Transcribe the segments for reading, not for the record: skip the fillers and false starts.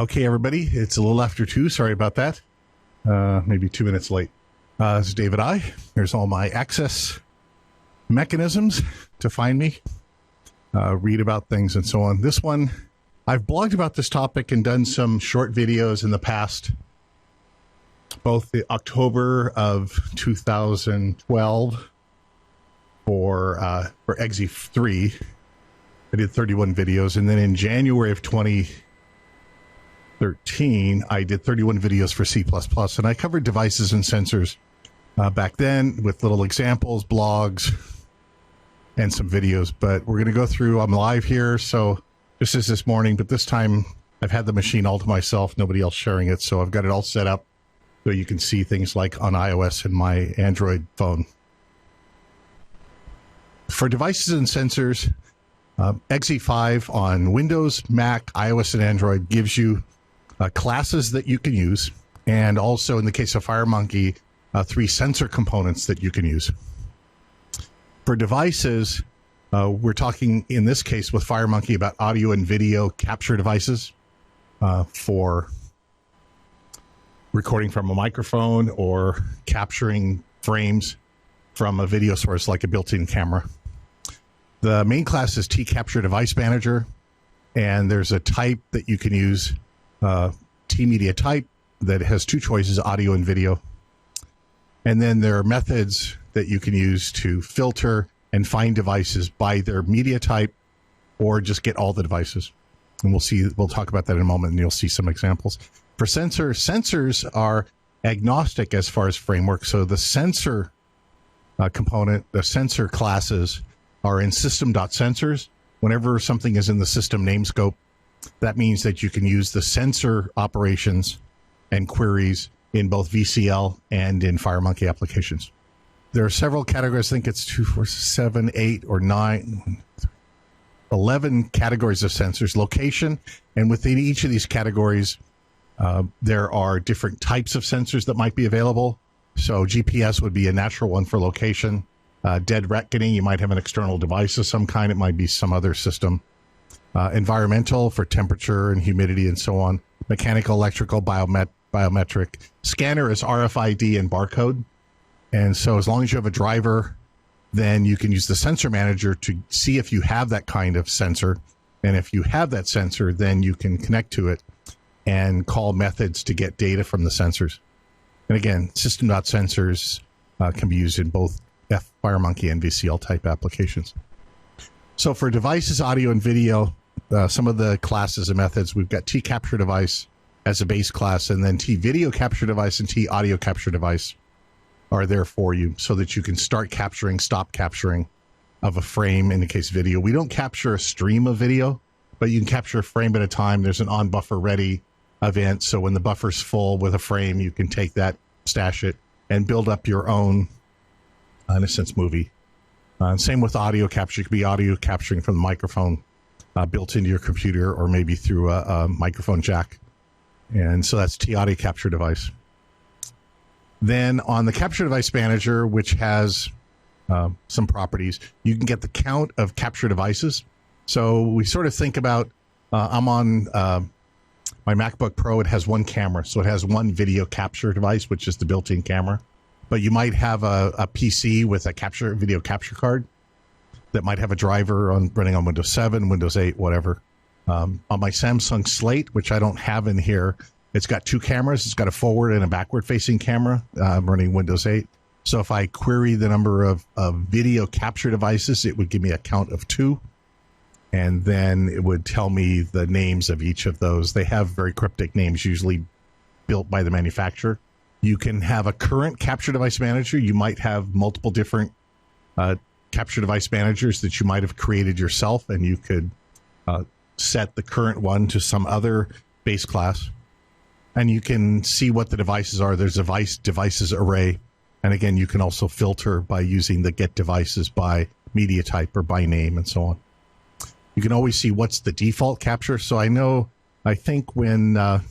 Okay, everybody, it's a little after 2. Sorry about that. Maybe 2 minutes late. This is David I. Here's all my access mechanisms to find me, read about things, and so on. This one, I've blogged about this topic and done some short videos in the past, both the October of 2012 for XE3. I did 31 videos, and then in January of 2013, I did 31 videos for C++, and I covered devices and sensors back then with little examples, blogs, and some videos. But we're going to go through, I'm live here, so just as this morning, but this time I've had the machine all to myself, nobody else sharing it, so I've got it all set up so you can see things like on iOS and my Android phone. For devices and sensors, XE5 on Windows, Mac, iOS, and Android gives you classes that you can use, and also in the case of FireMonkey, 3 sensor components that you can use. For devices, we're talking in this case with FireMonkey about audio and video capture devices for recording from a microphone or capturing frames from a video source like a built-in camera. The main class is T-Capture Device Manager, and there's a type that you can use, T-Media type, that has 2 choices, audio and video. And then there are methods that you can use to filter and find devices by their media type or just get all the devices. And we'll talk about that in a moment, and you'll see some examples. For sensors are agnostic as far as framework. So the sensor component, the sensor classes are in system.sensors. Whenever something is in the system namescope, that means that you can use the sensor operations and queries in both VCL and in FireMonkey applications. There are several categories. I think it's 2, 4, 7, 8, or 9, 11 categories of sensors. Location, and within each of these categories, there are different types of sensors that might be available. So GPS would be a natural one for location. Dead reckoning, you might have an external device of some kind. It might be some other system. Environmental for temperature and humidity and so on. Mechanical, electrical, biometric. Scanner is RFID and barcode. And so as long as you have a driver, then you can use the sensor manager to see if you have that kind of sensor. And if you have that sensor, then you can connect to it and call methods to get data from the sensors. And again, system.sensors can be used in both FireMonkey and VCL type applications. So for devices, audio, and video, some of the classes and methods, we've got T-Capture Device as a base class, and then T-Video Capture Device and T-Audio Capture Device are there for you so that you can start capturing, stop capturing of a frame in the case of video. We don't capture a stream of video, but you can capture a frame at a time. There's an on-buffer ready event, so when the buffer's full with a frame, you can take that, stash it, and build up your own, in a sense, movie. Same with audio capture. It could be audio capturing from the microphone built into your computer or maybe through a microphone jack. And so that's T-Audio Capture Device. Then on the Capture Device Manager, which has some properties, you can get the count of capture devices. So we sort of think about, I'm on my MacBook Pro. It has 1 camera. So it has 1 video capture device, which is the built-in camera. But you might have a PC with a video capture card that might have a driver running on Windows 7, Windows 8, whatever. On my Samsung Slate, which I don't have in here, it's got 2 cameras. It's got a forward and a backward-facing camera running Windows 8. So if I query the number of video capture devices, it would give me a count of 2. And then it would tell me the names of each of those. They have very cryptic names, usually built by the manufacturer. You can have a current capture device manager. You might have multiple different capture device managers that you might have created yourself, and you could set the current one to some other base class. And you can see what the devices are. There's a devices array. And again, you can also filter by using the get devices by media type or by name and so on. You can always see what's the default capture. So I think when I'm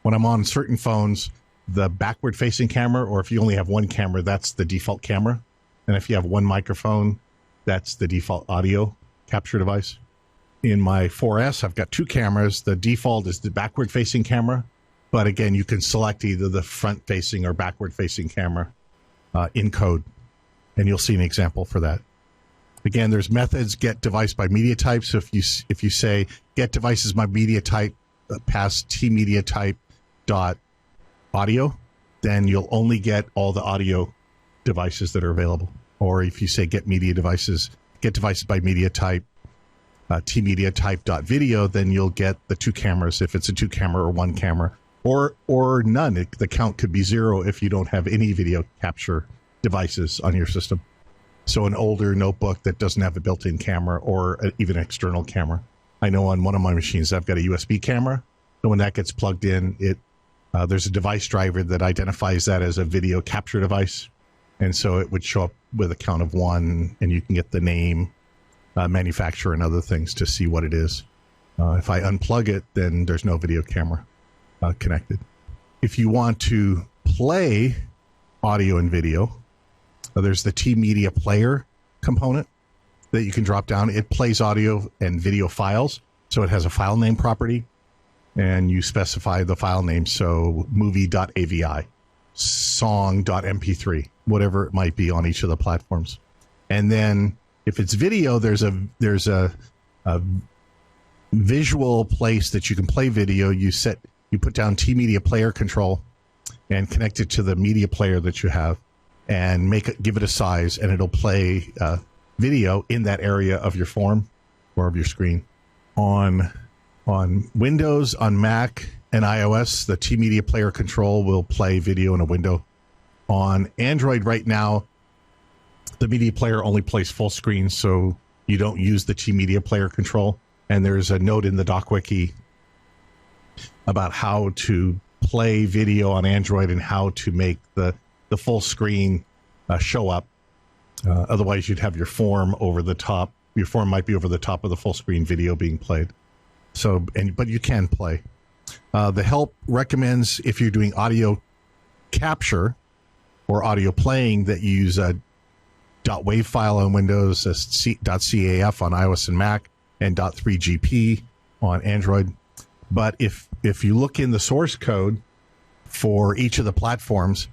on certain phones, the backward-facing camera, or if you only have 1 camera, that's the default camera. And if you have 1 microphone, that's the default audio capture device. in my 4S, I've got two cameras. The default is the backward-facing camera, but again, you can select either the front-facing or backward-facing camera in code, and you'll see an example for that. Again, there's methods, get device by media type. So if you say get devices by media type, pass tmedia type dot audio, then you'll only get all the audio devices that are available. Or if you say get devices by media type, tmedia type dot video, then you'll get the two cameras if it's a two camera or one camera, or none. The count could be 0 if you don't have any video capture devices on your system. So an older notebook that doesn't have a built-in camera or even an external camera. I know on one of my machines I've got a USB camera. So when that gets plugged in, there's a device driver that identifies that as a video capture device. And so it would show up with a count of 1, and you can get the name, manufacturer, and other things to see what it is. If I unplug it, then there's no video camera connected. If you want to play audio and video, there's the tmedia player component that you can drop down. It plays audio and video files, so it has a file name property, and you specify the file name, so movie.avi, song.mp3, whatever it might be on each of the platforms. And then if it's video, there's a visual place that you can play video. You put down tmedia player control and connect it to the media player that you have, and give it a size, and it'll play video in that area of your form or of your screen. On Windows, on Mac, and iOS, the tmedia player control will play video in a window. On Android right now, the media player only plays full screen, so you don't use the tmedia player control. And there's a note in the doc wiki about how to play video on Android and how to make the full screen show up. Otherwise, you'd have your form over the top. Your form might be over the top of the full screen video being played. But you can play. The help recommends if you're doing audio capture or audio playing that you use a .wav file on Windows, .caf on iOS and Mac, and .3gp on Android. But if you look in the source code for each of the platforms,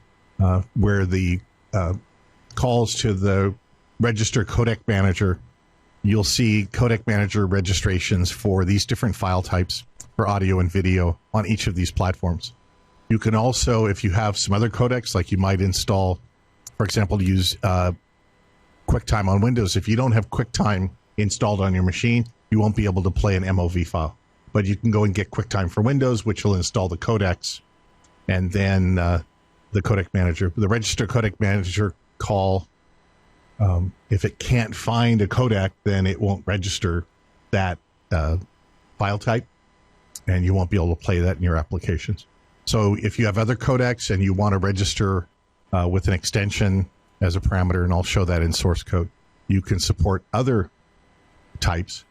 where the calls to the register codec manager, you'll see codec manager registrations for these different file types for audio and video on each of these platforms. You can also, if you have some other codecs, like you might install, for example, to use QuickTime on Windows. If you don't have QuickTime installed on your machine, you won't be able to play an MOV file. But you can go and get QuickTime for Windows, which will install the codecs, and then the codec manager, the register codec manager call. If it can't find a codec, then it won't register that file type, and you won't be able to play that in your applications. So if you have other codecs and you want to register with an extension as a parameter, and I'll show that in source code, you can support other types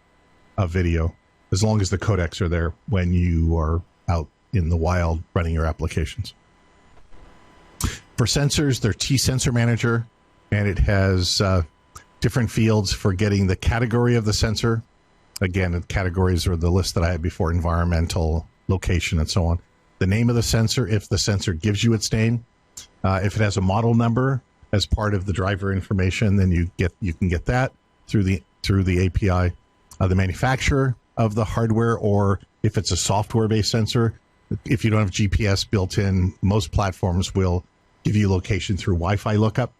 of video as long as the codecs are there when you are out in the wild running your applications. For sensors, there's T-Sensor Manager, and it has different fields for getting the category of the sensor. Again, the categories are the list that I had before: environmental, location, and so on. The name of the sensor, if the sensor gives you its name. If it has a model number as part of the driver information, then you can get that through the API. The manufacturer of the hardware, or if it's a software-based sensor, if you don't have GPS built in, most platforms will give you location through Wi-Fi lookup.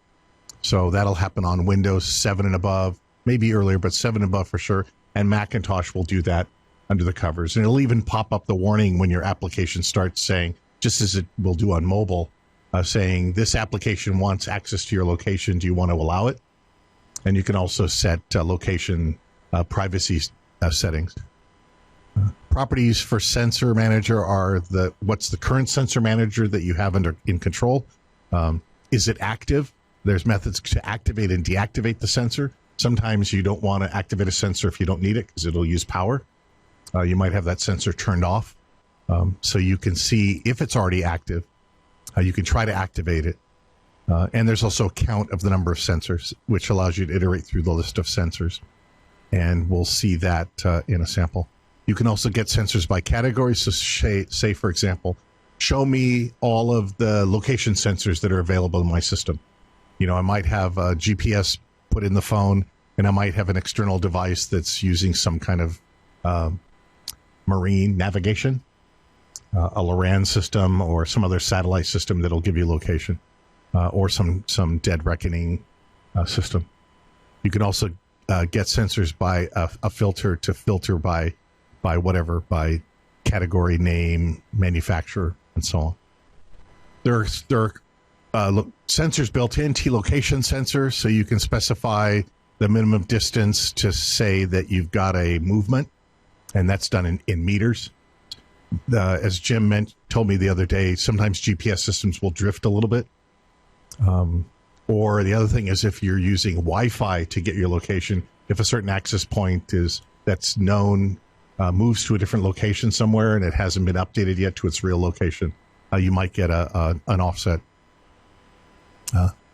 So that'll happen on Windows 7 and above, maybe earlier, but 7 and above for sure. And Macintosh will do that under the covers. And it'll even pop up the warning when your application starts saying, just as it will do on mobile, saying this application wants access to your location. Do you want to allow it? And you can also set location privacy settings. Properties for Sensor Manager are what's the current Sensor Manager that you have in control? Is it active? There's methods to activate and deactivate the sensor. Sometimes you don't want to activate a sensor if you don't need it because it'll use power. You might have that sensor turned off. So you can see if it's already active. You can try to activate it. And there's also a count of the number of sensors, which allows you to iterate through the list of sensors. and we'll see that in a sample. You can also get sensors by category. So say, for example, show me all of the location sensors that are available in my system. You know, I might have a GPS put in the phone, and I might have an external device that's using some kind of marine navigation, a LORAN system or some other satellite system that'll give you location, or some dead reckoning system. You can also get sensors by a filter to filter by category, name, manufacturer, and so on. There are sensors built in, T-location sensor, so you can specify the minimum distance to say that you've got a movement, and that's done in meters. As Jim told me the other day, sometimes GPS systems will drift a little bit. Or the other thing is if you're using Wi-Fi to get your location, if a certain access point that's known moves to a different location somewhere and it hasn't been updated yet to its real location, you might get an offset.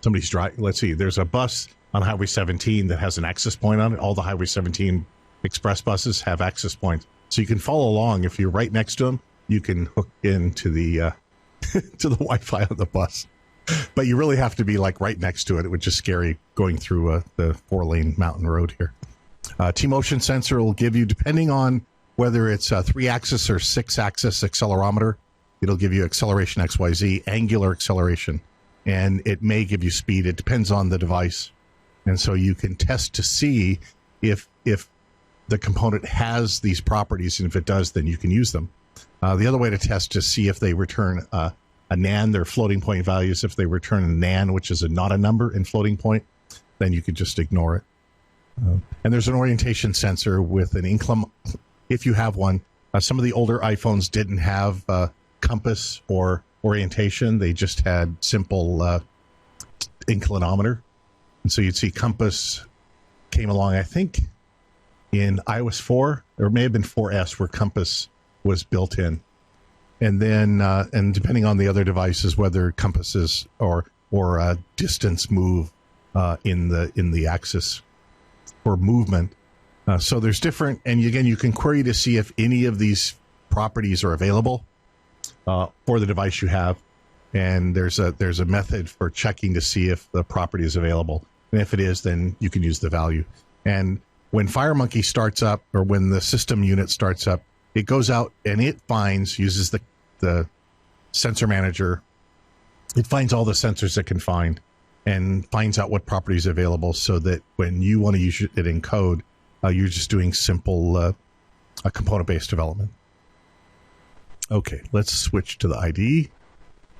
Somebody's driving. Let's see. There's a bus on Highway 17 that has an access point on it. All the Highway 17 express buses have access points, so you can follow along. If you're right next to them, you can hook into the to the Wi-Fi on the bus. But you really have to be like right next to it. It would just scary going through the 4-lane mountain road here. T-motion sensor will give you, depending on whether it's a 3-axis or 6-axis accelerometer, it'll give you acceleration XYZ, angular acceleration, and it may give you speed. It depends on the device. And so you can test to see if the component has these properties, and if it does, then you can use them. The other way to test to see if they return a NaN, their floating point values. If they return a NaN, which is not a number in floating point, then you could just ignore it. And there's an orientation sensor with an incline. If you have one, some of the older iPhones didn't have compass or orientation. They just had simple inclinometer. And so you'd see compass came along, I think, in iOS 4, or it may have been 4S, where compass was built in. And then, and depending on the other devices, whether compasses or distance move in the axis for movement. So there's different, and again, you can query to see if any of these properties are available for the device you have. And there's a method for checking to see if the property is available. And if it is, then you can use the value. And when FireMonkey starts up, or when the system unit starts up, it goes out and it uses the sensor manager. It finds all the sensors it can find and finds out what properties are available, so that when you want to use it in code, you're just doing simple component-based development. Okay, let's switch to the IDE,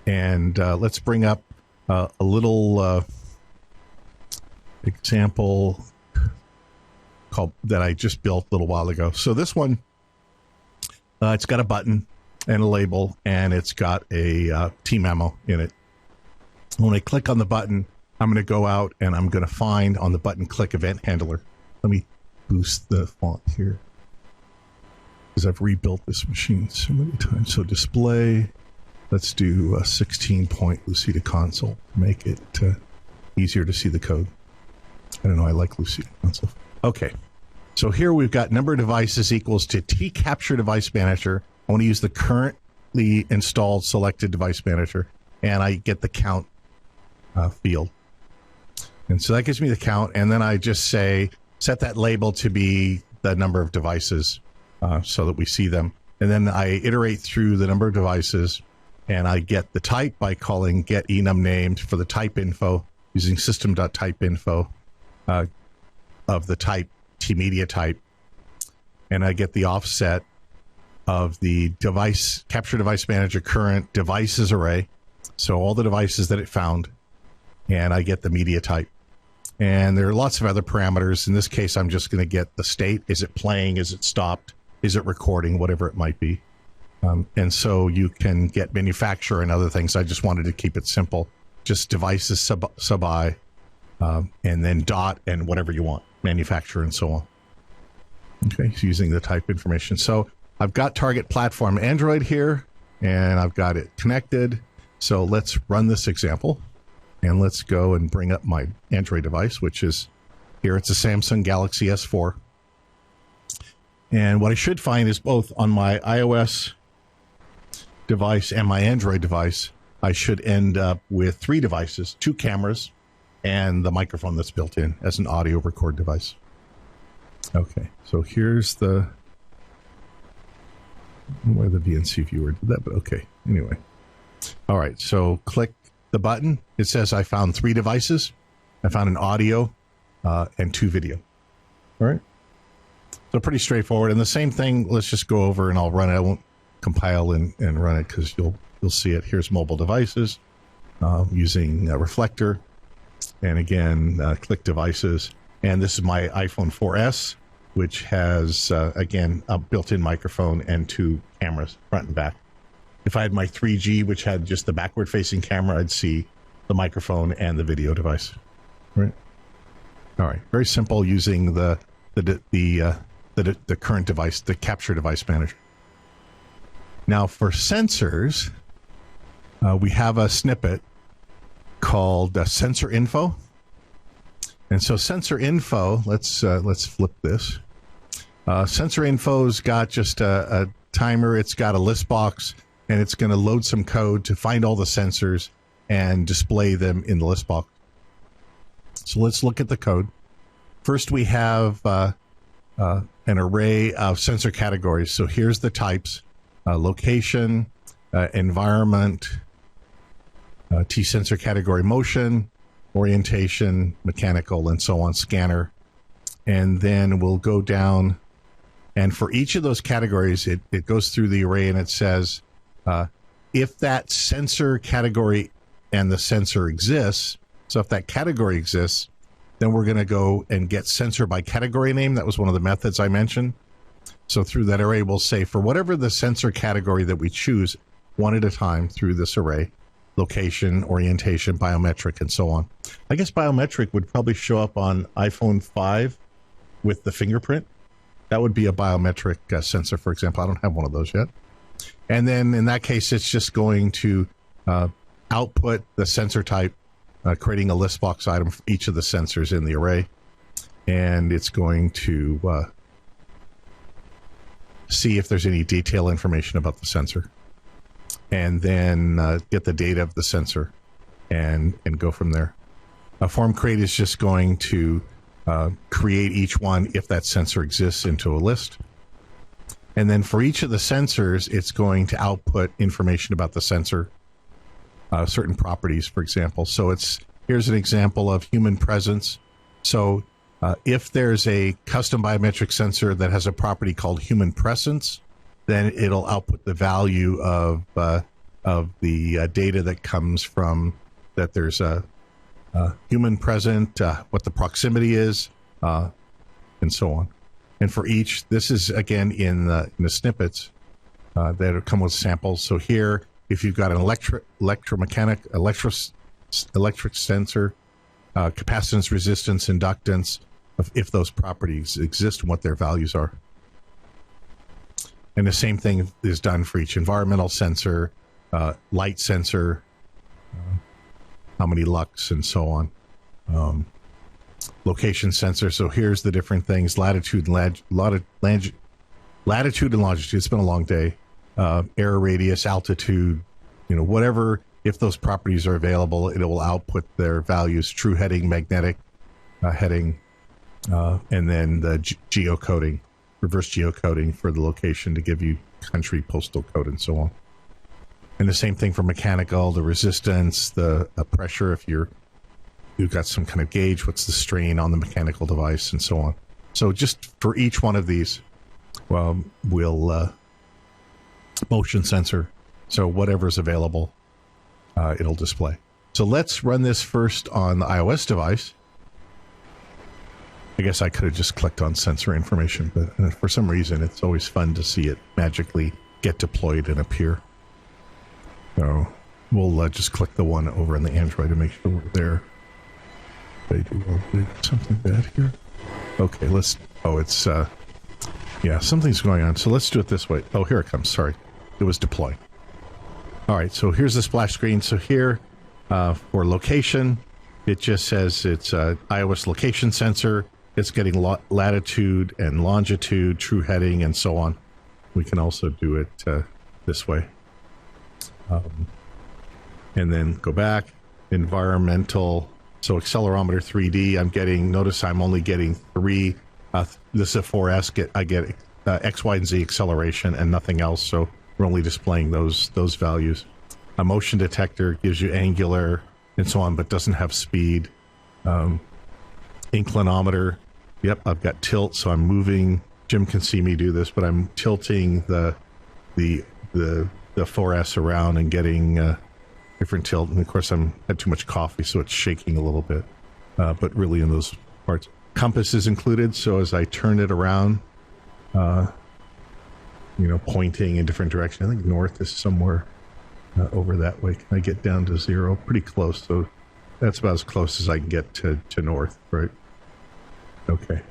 and let's bring up a little example that I just built a little while ago. So this one, it's got a button and a label, and it's got a T-memo in it. When I click on the button, I'm going to go out and I'm going to find on the button click event handler. Let me boost the font here, because I've rebuilt this machine so many times. So display, let's do a 16-point Lucida console to make it easier to see the code. I don't know, I like Lucida console. Okay, so here we've got number of devices equals to T-capture device manager. I want to use the currently installed selected device manager, and I get the count field. And so that gives me the count, and then I just set that label to be the number of devices so that we see them. And then I iterate through the number of devices, and I get the type by calling get enum named for the type info using system.typeinfo of the type T-media type. And I get the offset of the device capture device manager current devices array, so all the devices that it found, and I get the media type. And there are lots of other parameters. In this case, I'm just going to get the state. Is it playing? Is it stopped? Is it recording? Whatever it might be. And so you can get manufacturer and other things. I just wanted to keep it simple. Just devices sub I, and then dot and whatever you want, manufacturer and so on. Okay, so using the type information. So I've got target platform Android here, and I've got it connected. So let's run this example, and let's go and bring up my Android device, which is here. It's a Samsung Galaxy S4. And what I should find is both on my iOS device and my Android device, I should end up with 3 devices, 2 cameras, and the microphone that's built in as an audio record device. Okay, so here's the... I don't know why the VNC viewer did that, but okay. Anyway. All right, so click the button. It says I found 3 devices. I found an audio and 2 video. All right. So pretty straightforward. And the same thing, let's just go over and I'll run it. I won't compile and run it because you'll see it. Here's mobile devices using a reflector. And again, click devices. And this is my iPhone 4S, which has, again, a built-in microphone and 2 cameras, front and back. If I had my 3G, which had just the backward-facing camera, I'd see the microphone and the video device. Right. All right. Very simple using the current device, the capture device manager. Now for sensors, we have a snippet called sensor info. And so sensor info, let's flip this. Sensor info's got just a timer. It's got a list box, and it's going to load some code to find all the sensors and display them in the list box. So let's look at the code. First, we have an array of sensor categories. So here's the types: location, environment, T sensor category, motion, orientation, mechanical, and so on, scanner. And then we'll go down, and for each of those categories, it goes through the array and it says, if that sensor category and the sensor exists, so if that category exists, then we're going to go and get sensor by category name. That was one of the methods I mentioned. So through that array, we'll say for whatever the sensor category that we choose, one at a time through this array: location, orientation, biometric, and so on. I guess biometric would probably show up on iPhone 5 with the fingerprint. That would be a biometric sensor, for example. I don't have one of those yet. And then in that case, it's just going to output the sensor type, creating a list box item for each of the sensors in the array. And it's going to see if there's any detail information about the sensor. And then get the data of the sensor and go from there. A form create is just going to create each one, if that sensor exists, into a list. And then for each of the sensors, it's going to output information about the sensor, certain properties, for example. So here's an example of human presence. So if there's a custom biometric sensor that has a property called human presence, then it'll output the value of the data that comes from that there's a human present, what the proximity is, and so on. And for each, this is again in the snippets that come with samples. So here, if you've got an electric sensor, capacitance, resistance, inductance, if those properties exist and what their values are. And the same thing is done for each environmental sensor, light sensor, how many lux, and so on. Location sensor. So here's the different things: latitude and longitude. It's been a long day. Error radius, altitude, whatever. If those properties are available, it will output their values: true heading, magnetic heading, and then the geocoding, reverse geocoding for the location to give you country, postal code, and so on. And the same thing for mechanical: the resistance, the pressure, if you've got some kind of gauge, what's the strain on the mechanical device, and so on. So just for each one of these, we'll motion sensor. So whatever's available, it'll display. So let's run this first on the iOS device. I guess I could have just clicked on sensor information, but for some reason, it's always fun to see it magically get deployed and appear. So we'll just click the one over on the Android to make sure we're there. Did I do something bad here? Okay, it's, yeah, something's going on. So let's do it this way. Oh, here it comes. Sorry. It was deploying. All right, so here's the splash screen. So here, for location, it just says it's iOS location sensor. it's getting latitude and longitude, true heading, and so on. We can also do it this way. And then go back, environmental. So accelerometer 3D, I'm getting, notice I'm only getting 3. This is a 4S, I get X, Y, and Z acceleration and nothing else. So we're only displaying those values. A motion detector gives you angular and so on, but doesn't have speed. Inclinometer, yep, I've got tilt, so I'm moving. Jim can see me do this, but I'm tilting the 4S around and getting different tilt. And of course, had too much coffee, so it's shaking a little bit. But really, in those parts, compass is included. So as I turn it around, pointing in different directions. I think north is somewhere over that way. Can I get down to 0? Pretty close. So that's about as close as I can get to north, right? Okay.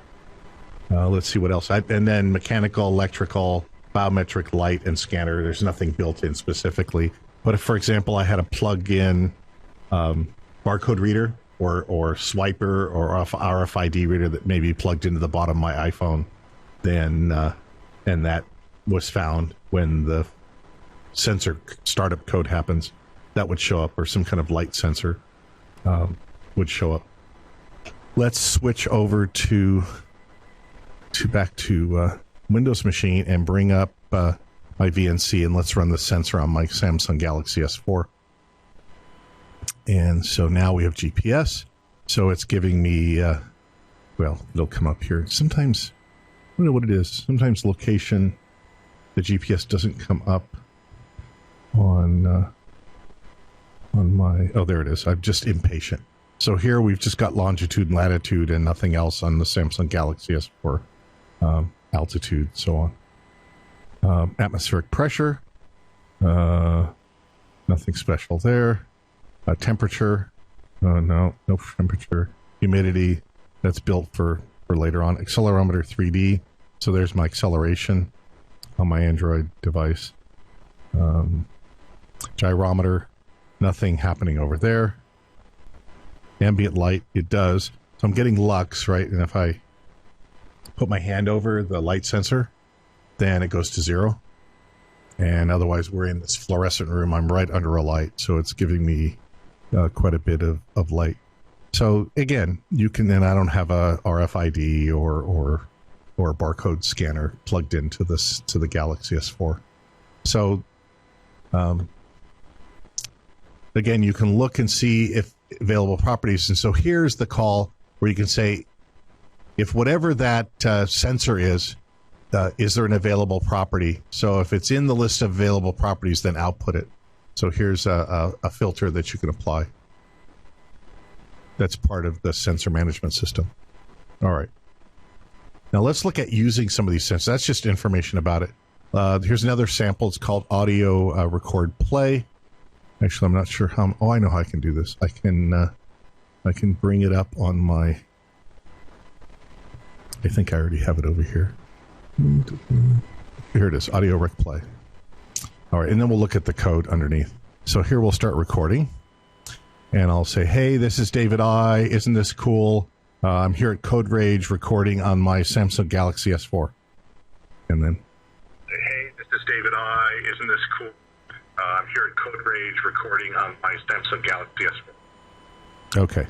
Let's see what else. And then mechanical, electrical, biometric, light, and scanner. There's nothing built in specifically. But if, for example, I had a plug-in barcode reader or swiper or RFID reader that may be plugged into the bottom of my iPhone, then and that was found when the sensor startup code happens, that would show up, or some kind of light sensor would show up. Let's switch over to back to Windows machine and bring up my VNC, and let's run the sensor on my Samsung Galaxy S4. And so now we have GPS. So it's giving me, well, it'll come up here. Sometimes, I don't know what it is. Sometimes location, the GPS doesn't come up on my, oh, there it is. I'm just impatient. So here we've just got longitude and latitude and nothing else on the Samsung Galaxy S4. Altitude, so on. Atmospheric pressure, nothing special there. Temperature, no temperature. Humidity, that's built for later on. Accelerometer 3D, so there's my acceleration on my Android device. Gyrometer, nothing happening over there. Ambient light, it does. So I'm getting lux, right? And if I put my hand over the light sensor, then it goes to 0. And otherwise, we're in this fluorescent room. I'm right under a light, so it's giving me quite a bit of light. So again, you can, and I don't have a RFID or a barcode scanner plugged into this, to the Galaxy S4. So again, you can look and see if available properties. And so here's the call where you can say, if whatever that sensor is there an available property? So if it's in the list of available properties, then output it. So here's a filter that you can apply. That's part of the sensor management system. All right. Now let's look at using some of these sensors. That's just information about it. Here's another sample. It's called audio record play. Actually, I'm not sure how. Oh, I know how I can do this. I can bring it up on my. I think I already have it over here. Here it is, audio rec play. All right, and then we'll look at the code underneath. So here we'll start recording. And I'll say, hey, this is David I. Isn't this cool? I'm here at Code Rage recording on my Samsung Galaxy S4. And then, hey, this is David I. Isn't this cool? I'm here at Code Rage recording on my Samsung Galaxy S4. Okay.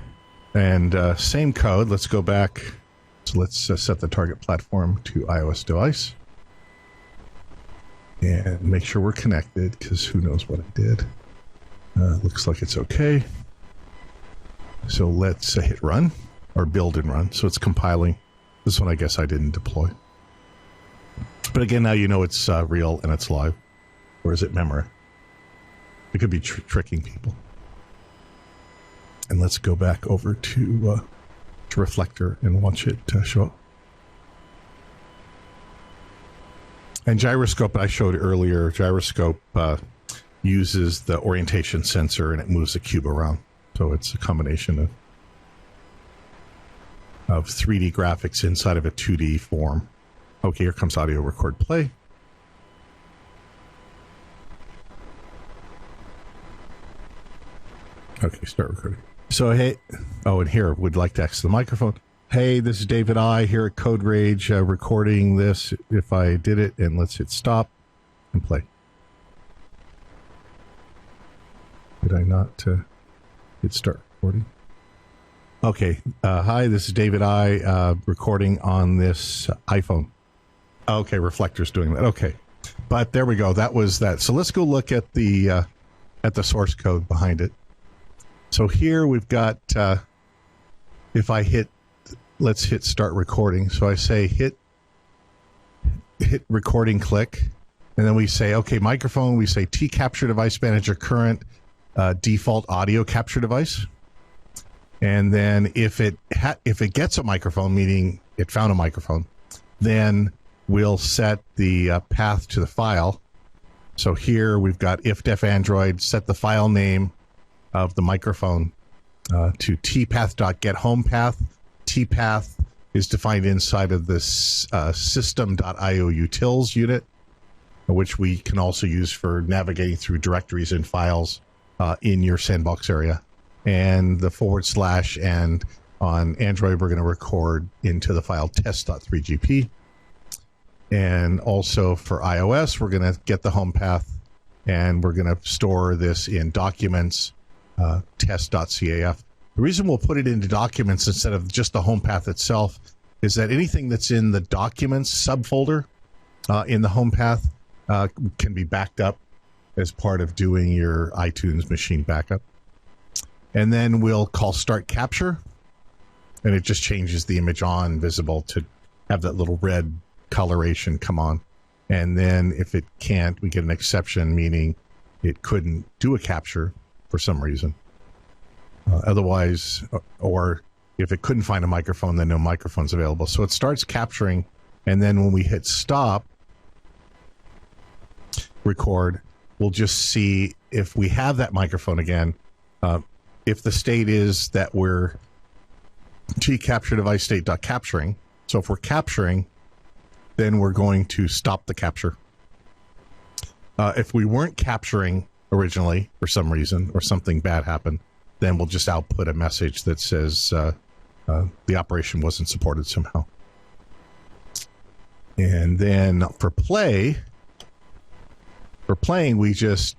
And same code. Let's go back. So let's set the target platform to iOS device. And make sure we're connected, because who knows what I did. Looks like it's okay. So let's hit run, or build and run. So it's compiling. This one I guess I didn't deploy. But again, now you know it's real and it's live. Or is it memory? It could be tricking people. And let's go back over to Reflector and watch it show up. And gyroscope, I showed earlier, gyroscope uses the orientation sensor and it moves the cube around. So it's a combination of 3D graphics inside of a 2D form. Okay, here comes audio record play. Okay, start recording. So, hey, oh, and here, would like to access the microphone. Hey, this is David I here at Code Rage, recording this if I did it, and let's hit stop and play. Did I not hit start recording? Okay. Hi, this is David I recording on this iPhone. Okay, Reflector's doing that. Okay. But there we go. That was that. So let's go look at the source code behind it. So here we've got, if I hit, let's hit start recording. So I say hit recording, click, and then we say, okay, microphone, we say T capture device manager current default audio capture device. And then if it gets a microphone, meaning it found a microphone, then we'll set the path to the file. So here we've got ifdef Android, set the file name of the microphone to tpath.getHomePath. tpath is defined inside of this system.io utils unit, which we can also use for navigating through directories and files in your sandbox area. And the /, and on Android, we're going to record into the file test.3gp. And also for iOS, we're going to get the home path, and we're going to store this in documents, test.caf. The reason we'll put it into documents instead of just the home path itself is that anything that's in the documents subfolder in the home path can be backed up as part of doing your iTunes machine backup. And then we'll call start capture, and it just changes the image on visible to have that little red coloration come on. And then if it can't, we get an exception, meaning it couldn't do a capture for some reason. Otherwise, or if it couldn't find a microphone, then no microphone's available. So it starts capturing, and then when we hit stop record, we'll just see if we have that microphone again. If the state is that we're tcapture device state.capturing, so if we're capturing, then we're going to stop the capture. If we weren't capturing originally for some reason or something bad happened, then we'll just output a message that says the operation wasn't supported somehow. And then for playing, we just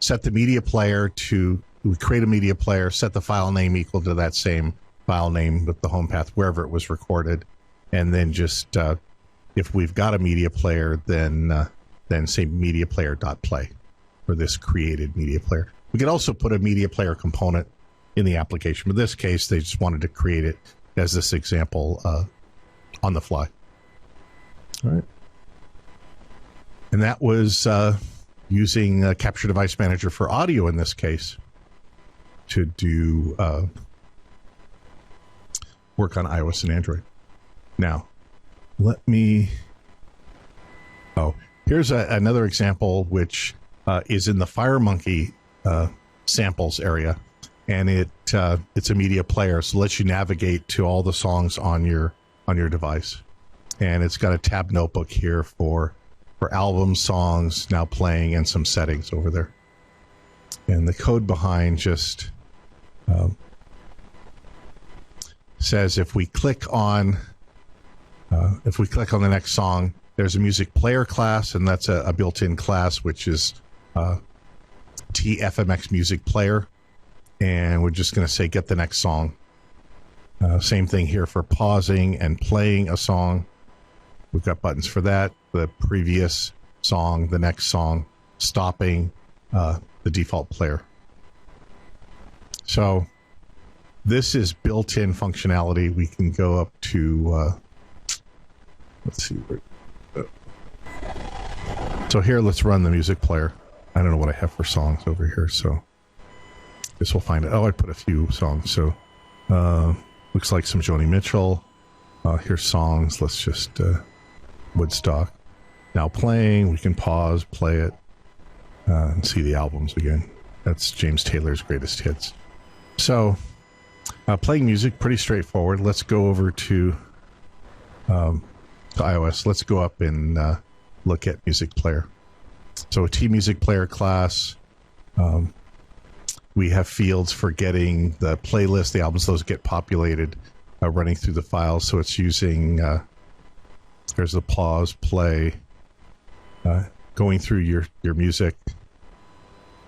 set the media player to, we create a media player, set the file name equal to that same file name with the home path wherever it was recorded, and then just if we've got a media player, then say media player.play for this created media player. We could also put a media player component in the application. But in this case, they just wanted to create it as this example on the fly. All right. And that was using Capture Device Manager for audio in this case to do work on iOS and Android. Now, let me... Oh, here's another example which is in the FireMonkey samples area, and it's a media player, so it lets you navigate to all the songs on your device. And it's got a tab notebook here for albums, songs, now playing, and some settings over there. And the code behind just says if we click on the next song, there's a music player class, and that's a built-in class which is TFMX music player, and we're just going to say get the next song. Same thing here for pausing and playing a song. We've got buttons for that. The previous song, the next song, stopping, the default player. So this is built-in functionality. We can go up to, let's see. So here, let's run the music player. I don't know what I have for songs over here, so I guess we'll find it. Oh, I put a few songs. So looks like some Joni Mitchell. Here's songs. Let's just Woodstock. Now playing. We can pause, play it, and see the albums again. That's James Taylor's greatest hits. So playing music, pretty straightforward. Let's go over to iOS. Let's go up and look at music player. So a T music player class. We have fields for getting the playlist, the albums, those get populated running through the files. So it's using, there's the pause, play, going through your music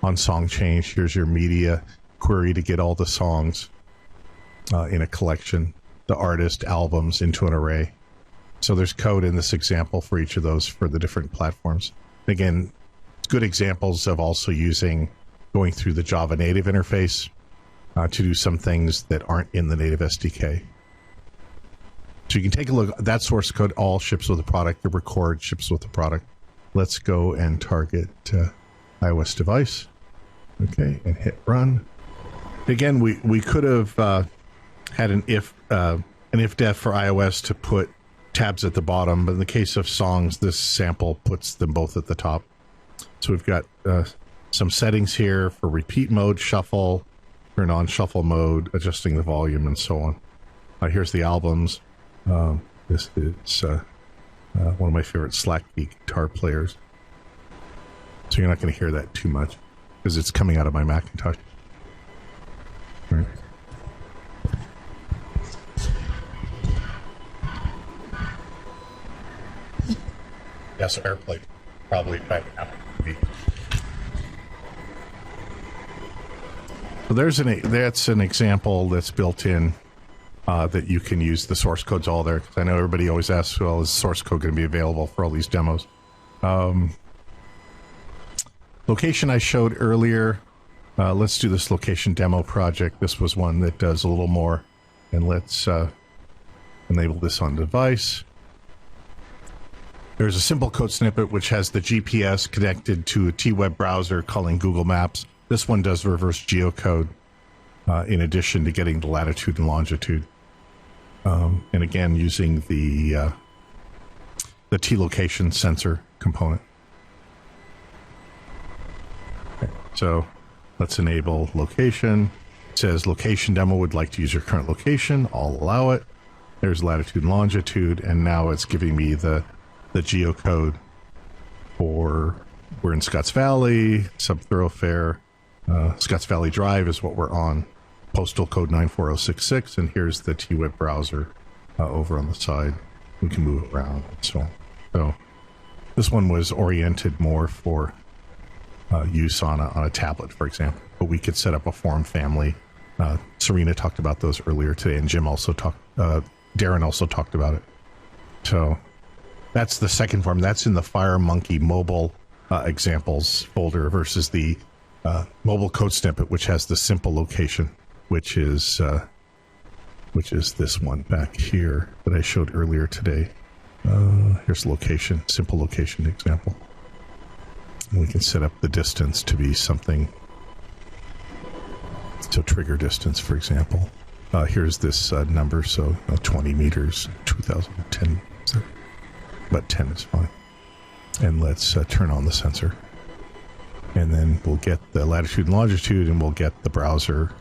on song change. Here's your media query to get all the songs in a collection, the artist, albums into an array. So there's code in this example for each of those for the different platforms. Again, good examples of also going through the Java native interface to do some things that aren't in the native SDK. So you can take a look. That source code all ships with the product. The record ships with the product. Let's go and target iOS device. Okay, and hit run. Again, we could have had an if def for iOS to put tabs at the bottom, but in the case of songs, this sample puts them both at the top. So we've got some settings here for repeat mode, shuffle, turn on shuffle mode, adjusting the volume, and so on. Here's the albums. This is one of my favorite Slack beat guitar players. So you're not going to hear that too much because it's coming out of my Macintosh. All right. Yeah, so AirPlay probably back out. So that's an example that's built in that you can use. The source code's all there, because I know everybody always asks, well, is source code going to be available for all these demos? Location I showed earlier. Let's do this location demo project. This was one that does a little more. And let's enable this on device. There's a simple code snippet which has the GPS connected to a T-Web browser calling Google Maps. This one does reverse geocode in addition to getting the latitude and longitude. And again, using the T-location sensor component. Okay, so let's enable location. It says location demo would like to use your current location. I'll allow it. There's latitude and longitude, and now it's giving me the geocode for we're in Scotts Valley, sub-thoroughfare. Scotts Valley Drive is what we're on. Postal code 94066, and here's the T-Web browser over on the side. We can move it around and so on. So this one was oriented more for use on a tablet, for example. But we could set up a form family. Serena talked about those earlier today, and Jim also Darren also talked about it. So that's the second form. That's in the FireMonkey mobile examples folder versus the mobile code snippet, which has the simple location, which is this one back here that I showed earlier today. Here's location, simple location example. And we can set up the distance to be something. So trigger distance, for example. Here's this number, so 20 meters, 2010. But 10 is fine. And let's turn on the sensor. And then we'll get the latitude and longitude, and we'll get the browser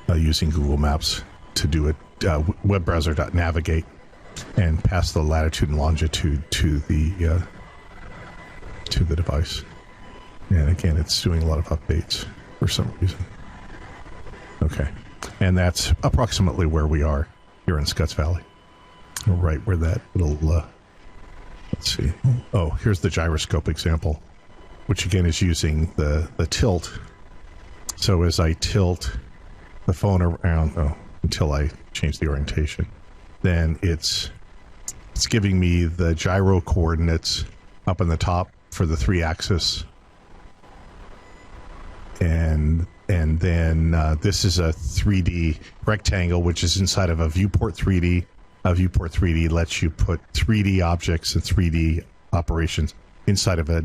using Google Maps to do it. Webbrowser.navigate and pass the latitude and longitude to the device. And again, it's doing a lot of updates for some reason. Okay, and that's approximately where we are here in Scotts Valley. Right where that little let's see. Oh, here's the gyroscope example, which again is using the tilt. So as I tilt the phone around until I change the orientation, then it's giving me the gyro coordinates up in the top for the 3-axis. And then this is a 3D rectangle, which is inside of a viewport 3D. A viewport 3D lets you put 3D objects and 3D operations inside of a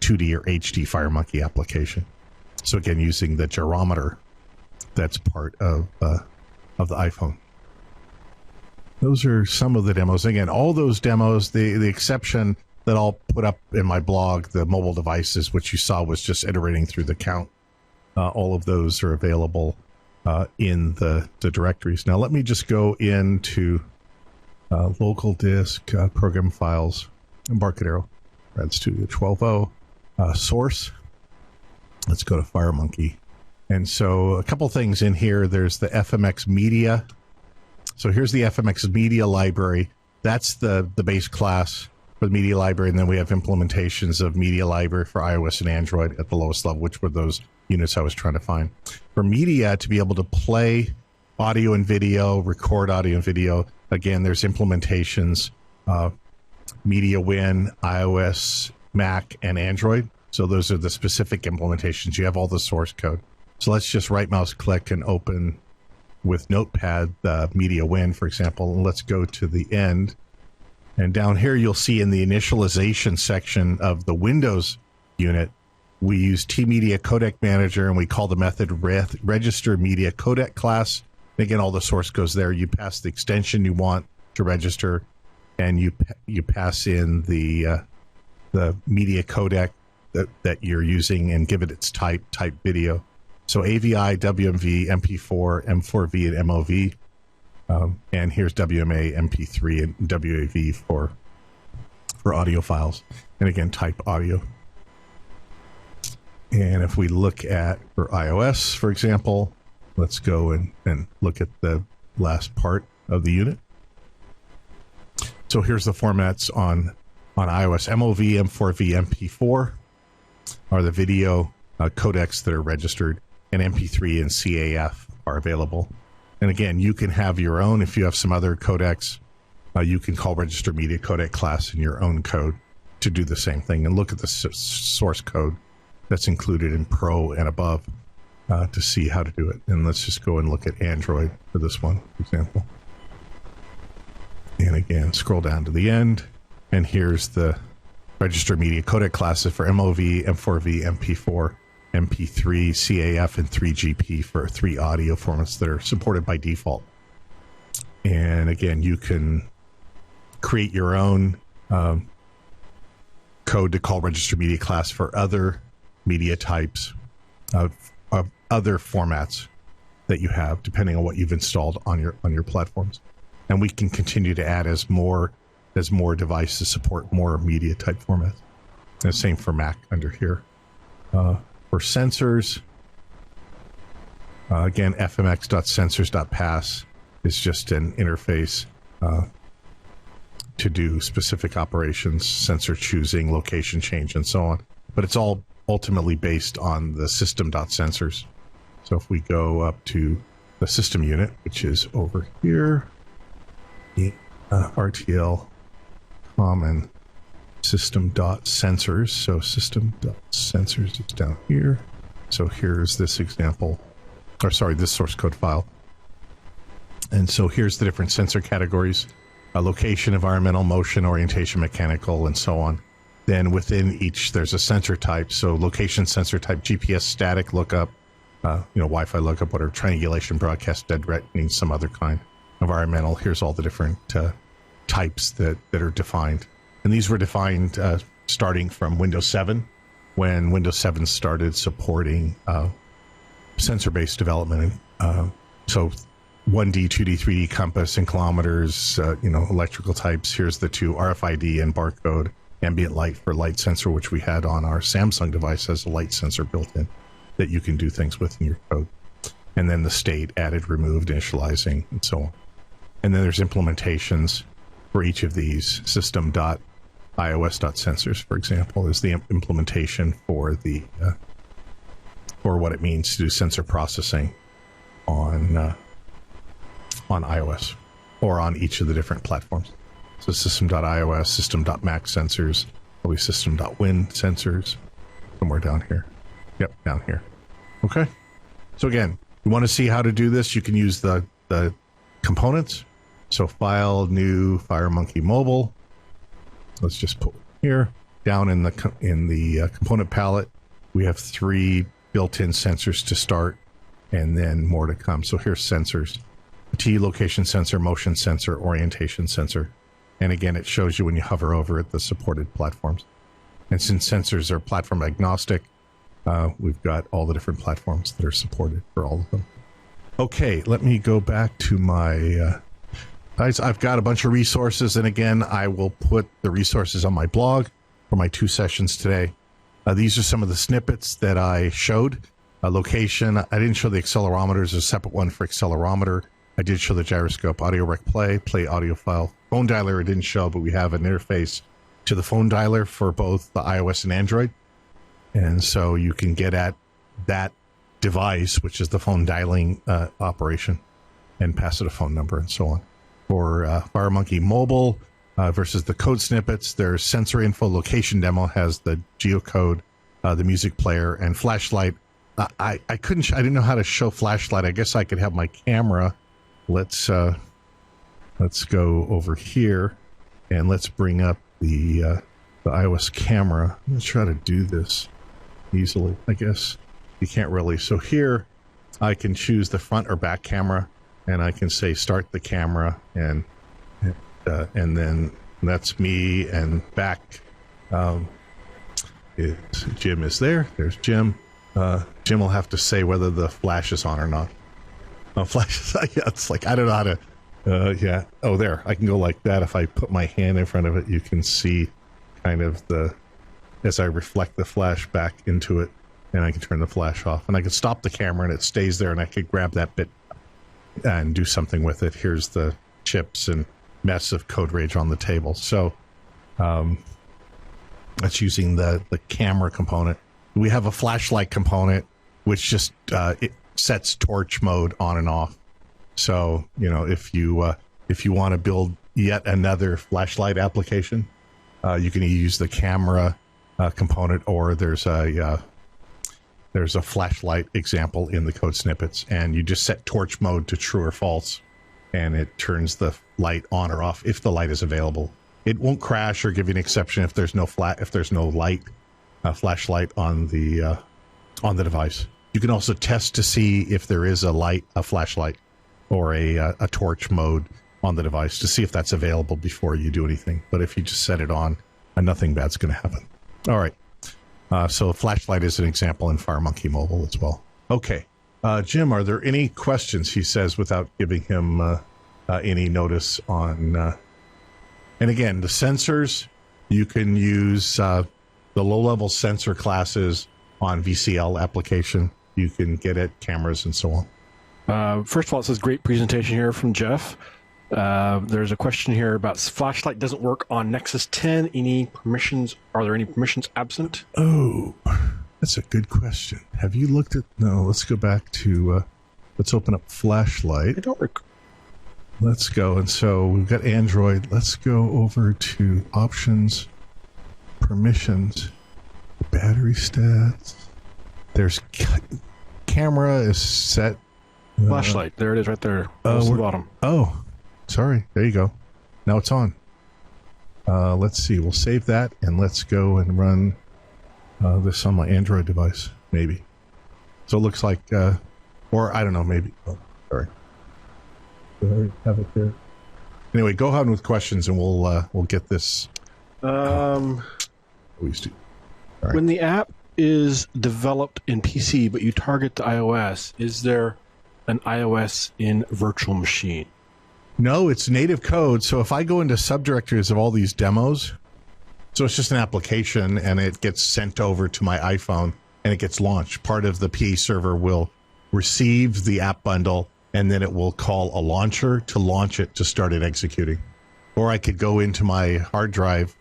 2D or HD FireMonkey application. So again, using the gyrometer that's part of the iPhone. Those are some of the demos. Again, all those demos, the exception that I'll put up in my blog, the mobile devices, which you saw was just iterating through the count. All of those are available in the directories. Now let me just go into local disk, program files, Embarcadero, Rad Studio 12.0, source. Let's go to FireMonkey. And so a couple things in here. There's the FMX media So here's the FMX media library. That's the base class for the media library. And then we have implementations of media library for iOS and Android at the lowest level, which were those units I was trying to find. For media, to be able to play audio and video, record audio and video, again, there's implementations, MediaWin, iOS, Mac, and Android. So those are the specific implementations. You have all the source code. So let's just right mouse click and open with Notepad the MediaWin, for example. And let's go to the end. And down here, you'll see in the initialization section of the Windows unit, we use TMedia Codec Manager, and we call the method register media codec class. Again, all the source goes there. You pass the extension you want to register, and you pass in the media codec that you're using and give it its type video. So AVI, WMV, MP4, M4V, and MOV. And here's WMA, MP3, and WAV for audio files. And again, type audio. And if we look at for iOS, for example, let's go and look at the last part of the unit. So here's the formats on iOS. MOV, M4V, MP4 are the video codecs that are registered, and MP3 and CAF are available. And again, you can have your own. If you have some other codecs, you can call register media codec class in your own code to do the same thing. And look at the source code that's included in Pro and above to see how to do it. And let's just go and look at Android for this one, for example. And again, scroll down to the end, and here's the register media codec classes for MOV, M4V, MP4, MP3, CAF, and 3GP for 3 audio formats that are supported by default. And again, you can create your own code to call register media class for other media types of other formats that you have, depending on what you've installed on your platforms. And we can continue to add as more devices support more media type formats. And the same for Mac under here. For sensors, again, fmx.sensors.pass is just an interface to do specific operations, sensor choosing, location change, and so on. But it's all ultimately based on the system.sensors. So if we go up to the system unit, which is over here, RTL common system.sensors. So system.sensors is down here. So here's this example, or sorry, this source code file. And so here's the different sensor categories: location, environmental, motion, orientation, mechanical, and so on. Then within each, there's a sensor type. So location sensor type, GPS static lookup, Wi-Fi lookup, whatever, triangulation, broadcast, dead reckoning, some other kind. Environmental, here's all the different types that are defined. And these were defined starting from Windows 7, when Windows 7 started supporting sensor-based development. So 1D, 2D, 3D compass and kilometers, electrical types. Here's the 2, RFID and barcode. Ambient light for light sensor, which we had on our Samsung device, as a light sensor built in that you can do things with in your code. And then the state, added, removed, initializing, and so on. And then there's implementations for each of these. System.ios.sensors, for example, is the implementation for the for what it means to do sensor processing on iOS or on each of the different platforms. So system.ios, system.mac sensors, probably system.win sensors, somewhere down here. Yep, down here. Okay. So again, you want to see how to do this, you can use the components. So file, new, FireMonkey Mobile. Let's just put here. Down in the component palette, we have 3 built-in sensors to start, and then more to come. So here's sensors: T, location sensor, motion sensor, orientation sensor. And again, it shows you when you hover over it the supported platforms. And since sensors are platform agnostic, we've got all the different platforms that are supported for all of them. Okay, let me go back to my... guys, I've got a bunch of resources, and again, I will put the resources on my blog for my 2 sessions today. These are some of the snippets that I showed. Location, I didn't show the accelerometer. There's a separate one for accelerometer. I did show the gyroscope, audio rec play audio file. Phone dialer I didn't show, but we have an interface to the phone dialer for both the iOS and Android. And so you can get at that device, which is the phone dialing operation, and pass it a phone number and so on. For FireMonkey Mobile versus the code snippets, there's sensor info. Location demo has the geocode, the music player, and flashlight. I didn't know how to show flashlight. I guess I could have my camera. Let's go over here and let's bring up the iOS camera. I'm going to try to do this easily. I guess you can't really. So here I can choose the front or back camera, and I can say start the camera, and then that's me, and back Jim is there. There's Jim. Jim will have to say whether the flash is on or not. Flash, yeah, it's like, I don't know how to, yeah. Oh, there, I can go like that. If I put my hand in front of it, you can see kind of as I reflect the flash back into it, and I can turn the flash off. And I can stop the camera and it stays there, and I could grab that bit and do something with it. Here's the chips and mess of code rage on the table. So that's using the camera component. We have a flashlight component, which just it sets torch mode on and off. So, you know, if you want to build yet another flashlight application, you can use the camera component, or there's a flashlight example in the code snippets, and you just set torch mode to true or false, and it turns the light on or off if the light is available. It won't crash or give you an exception if there's no light, flashlight on the device. You can also test to see if there is a flashlight or a torch mode on the device to see if that's available before you do anything. But if you just set it on, nothing bad's going to happen. All right. So flashlight is an example in FireMonkey Mobile as well. Okay. Jim, are there any questions, he says, without giving him any notice on... and again, the sensors, you can use the low-level sensor classes on VCL application. You can get at cameras and so on. First of all, it says great presentation here from Jeff. There's a question here about flashlight doesn't work on Nexus 10. Are there any permissions absent? Oh, that's a good question. Have you looked at... No, let's go back to... let's open up flashlight. I don't recall. Let's go. And so we've got Android. Let's go over to options, permissions, battery stats. There's camera is set. Flashlight. There it is right there. Close to the bottom. Oh, sorry. There you go. Now it's on. Let's see. We'll save that, and let's go and run this on my Android device, maybe. So it looks like, or I don't know, maybe. Oh, sorry. I already have it there. Anyway, go ahead with questions, and we'll get this. Always do. Right. When the app is developed in PC, but you target the iOS, is there an iOS in virtual machine? No, it's native code. So if I go into subdirectories of all these demos, so it's just an application, and it gets sent over to my iPhone, and it gets launched. Part of the PA server will receive the app bundle, and then it will call a launcher to launch it to start it executing. Or I could go into my hard drive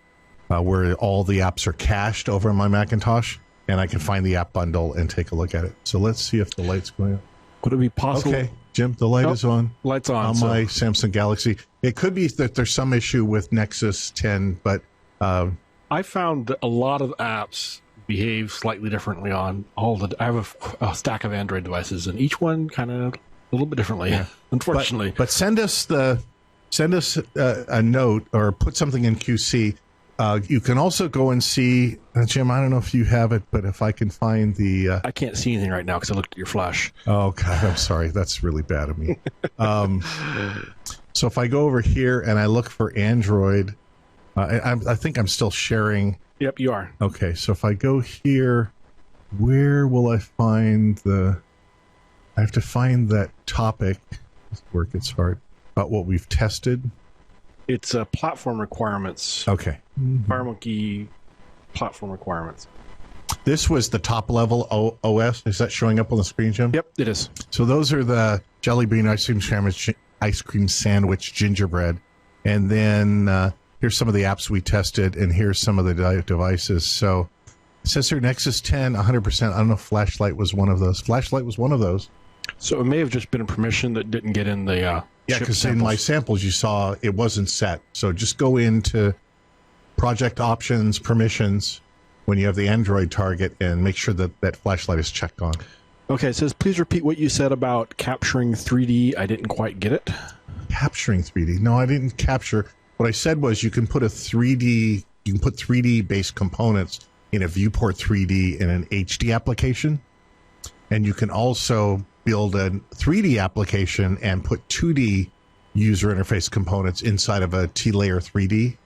where all the apps are cached over on my Macintosh, and I can find the app bundle and take a look at it. So let's see if the light's going on. Would it be possible? Okay, Jim, the light is on. Light's on. My Samsung Galaxy. It could be that there's some issue with Nexus 10, but... I found that a lot of apps behave slightly differently on all the... I have a stack of Android devices, and each one kind of a little bit differently, yeah. Unfortunately. But send us a note or put something in QC. You can also go and see, Jim, I don't know if you have it, but if I can find the... I can't see anything right now because I looked at your flash. Oh, God, I'm sorry. That's really bad of me. So if I go over here and I look for Android, I think I'm still sharing. Yep, you are. Okay, so if I go here, where will I find the... I have to find that topic. This work gets hard. About what we've tested. It's platform requirements. Okay. FireMonkey platform requirements. This was the top level OS. Is that showing up on the screen, Jim? Yep, it is. So those are the jelly bean ice cream sandwich, gingerbread. And then here's some of the apps we tested, and here's some of the devices. So it says here Nexus 10, 100%. I don't know if Flashlight was one of those. Flashlight was one of those. So it may have just been a permission that didn't get in the yeah, because in my samples you saw it wasn't set. So just go into project options, permissions, when you have the Android target, and make sure that that flashlight is checked on. Okay, it says, please repeat what you said about capturing 3D. I didn't quite get it. Capturing 3D? No, I didn't capture. What I said was you can put 3D based components in a viewport 3D in an HD application. And you can also build a 3D application and put 2D user interface components inside of a T-layer 3D.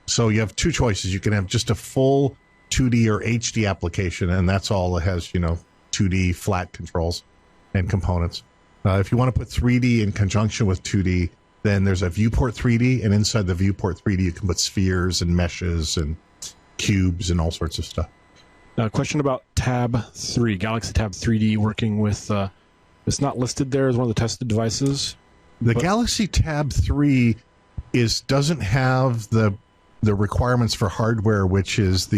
So you have two choices. You can have just a full 2D or HD application, and that's all it has, 2D flat controls and components. If you want to put 3D in conjunction with 2D, then there's a viewport 3D, and inside the viewport 3D, you can put spheres and meshes and cubes and all sorts of stuff. Question about Tab 3, Galaxy Tab 3D working with, it's not listed there as one of the tested devices. The Galaxy Tab 3 doesn't have the requirements for hardware, which is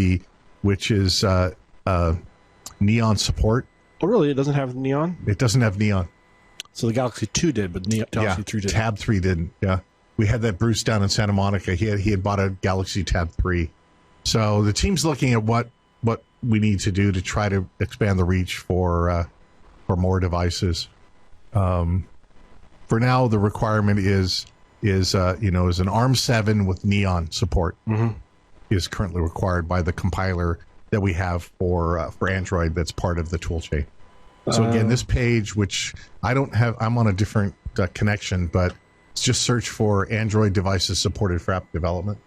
neon support. Oh, really? It doesn't have neon? It doesn't have neon. So the Galaxy 2 did, but Galaxy 3 didn't. Tab 3 didn't. Yeah, we had that Bruce down in Santa Monica. He had bought a Galaxy Tab 3. So the team's looking at what we need to do to try to expand the reach for more devices. For now, the requirement is an ARM 7 with neon support is currently required by the compiler that we have for Android. That's part of the toolchain. So again, this page, which I don't have, I'm on a different connection, but it's just search for Android devices supported for app development.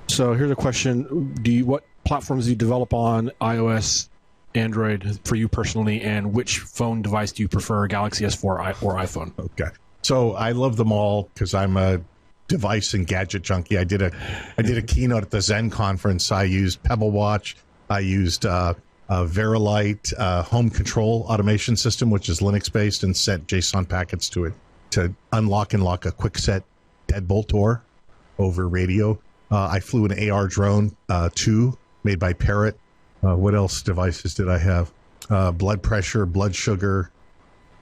So here's a question: what platforms do you develop on? iOS, Android, for you personally, and which phone device do you prefer, Galaxy S4 or iPhone? Okay. So I love them all because I'm a device and gadget junkie. I did a keynote at the Zen conference. I used Pebble Watch. I used Verilight home control automation system, which is Linux based, and sent JSON packets to it to unlock and lock a quick-set deadbolt door over radio. I flew an AR drone 2 made by Parrot. What else devices did I have? Blood pressure, blood sugar.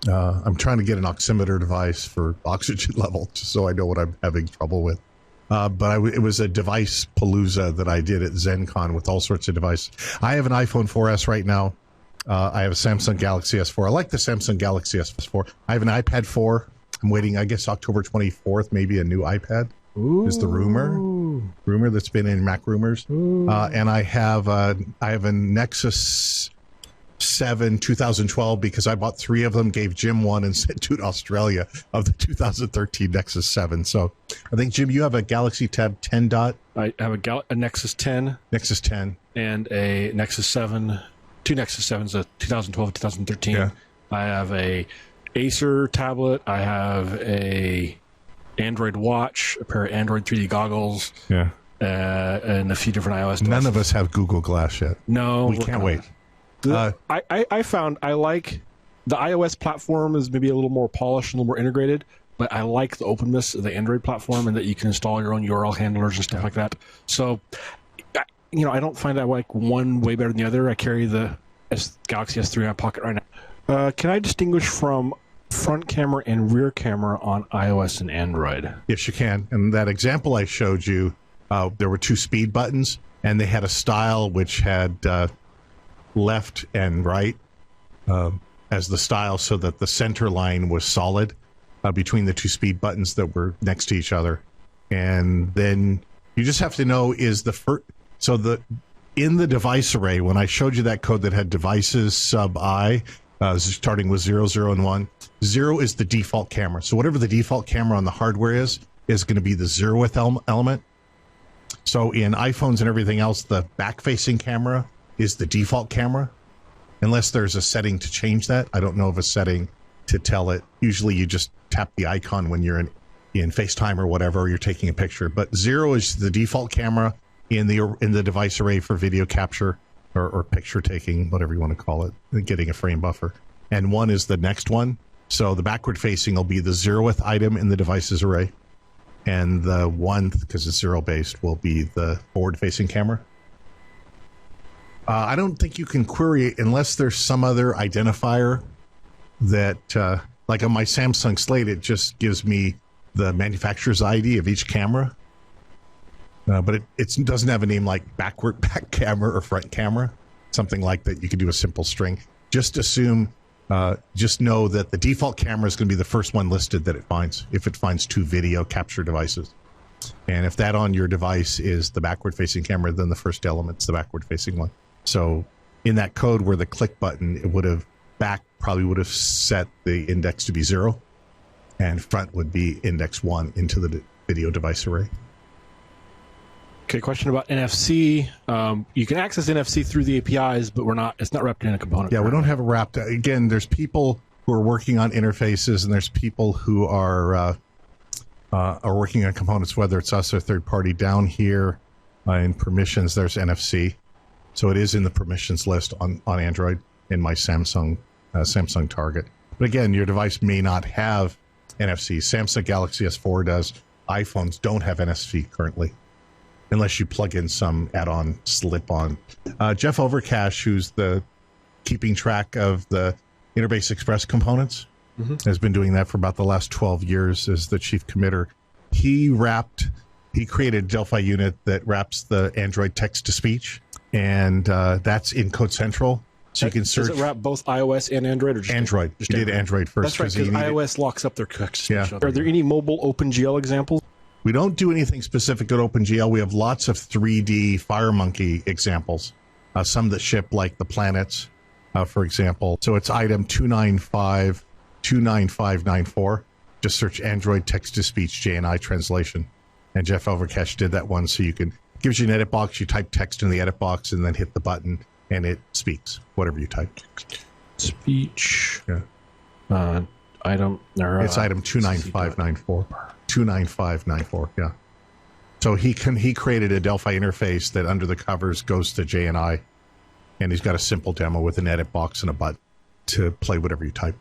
I'm trying to get an oximeter device for oxygen level, just so I know what I'm having trouble with. But it was a device palooza that I did at ZenCon with all sorts of devices. I have an iPhone 4S right now. I have a Samsung Galaxy S4. I like the Samsung Galaxy S4. I have an iPad 4. I'm waiting, I guess, October 24th, maybe a new iPad. Ooh. Is the rumor that's been in Mac Rumors. And I have a Nexus 7 2012 because I bought 3 of them, gave Jim one, and sent 2 to Australia of the 2013 Nexus 7. So I think, Jim, you have a Galaxy Tab 10 dot. I have a Nexus 10. Nexus 10. And a Nexus 7. 2 Nexus 7s, a 2012, 2013. Yeah. I have a Acer tablet. I have a Android watch, a pair of Android 3D goggles. Yeah. And a few different iOS devices. None of us have Google Glass yet. No. We can't wait. I found I like the iOS platform is maybe a little more polished, a little more integrated, but I like the openness of the Android platform and that you can install your own URL handlers and stuff like that. So, I don't find I like one way better than the other. I carry the Galaxy S3 in my pocket right now. Can I distinguish from front camera and rear camera on iOS and Android? Yes, you can. And that example I showed you, there were 2 speed buttons, and they had a style which had left and right as the style, so that the center line was solid between the 2 speed buttons that were next to each other. And then you just have to know is the first. So in the device array, when I showed you that code that had devices sub I, starting with 0, 0, and 1, 0 is the default camera. So whatever the default camera on the hardware is going to be the 0th element. So in iPhones and everything else, the back-facing camera is the default camera, unless there's a setting to change that. I don't know of a setting to tell it. Usually you just tap the icon when you're in FaceTime or whatever, or you're taking a picture. But 0 is the default camera in the device array for video capture or picture taking, whatever you want to call it, and getting a frame buffer. And 1 is the next one. So the backward facing will be the 0th item in the device's array, and the 1th, because it's 0 based, will be the forward facing camera. I don't think you can query it unless there's some other identifier that, like on my Samsung Slate, it just gives me the manufacturer's ID of each camera. But it doesn't have a name like backward back camera or front camera, something like that. You could do a simple string. Just assume, just know that the default camera is going to be the first one listed that it finds, if it finds 2 video capture devices. And if that on your device is the backward facing camera, then the first element's the backward facing one. So in that code where the click button, it would have probably would have set the index to be 0, and front would be index 1 into the video device array. Okay, question about NFC. You can access NFC through the APIs, but it's not wrapped in a component. Yeah, we don't have it wrapped. Again, there's people who are working on interfaces, and there's people who are working on components, whether it's us or third party. Down here in permissions, there's NFC. So it is in the permissions list on Android in my Samsung Target. But again, your device may not have NFC. Samsung Galaxy S4 does. iPhones don't have NFC currently, unless you plug in some add-on slip-on. Jeff Overcash, who's the keeping track of the Interbase Express components, has been doing that for about the last 12 years as the chief committer. He created a Delphi unit that wraps the Android text-to-speech, and that's in Code Central. So you can search. Does it wrap both iOS and Android, or just Android? Just he did Android first. That's right, because iOS locks up their text-to-speech. Yeah. Are there any mobile OpenGL examples? We don't do anything specific at OpenGL. We have lots of 3D FireMonkey examples, some that ship like the planets, for example. So it's item 29594. Just search Android text-to-speech JNI translation. And Jeff Overcash did that one, so gives you an edit box. You type text in the edit box and then hit the button, and it speaks whatever you type. Speech. Yeah. Item. It's item 29594. 29594. Yeah. So he created a Delphi interface that under the covers goes to JNI, and he's got a simple demo with an edit box and a button to play whatever you type.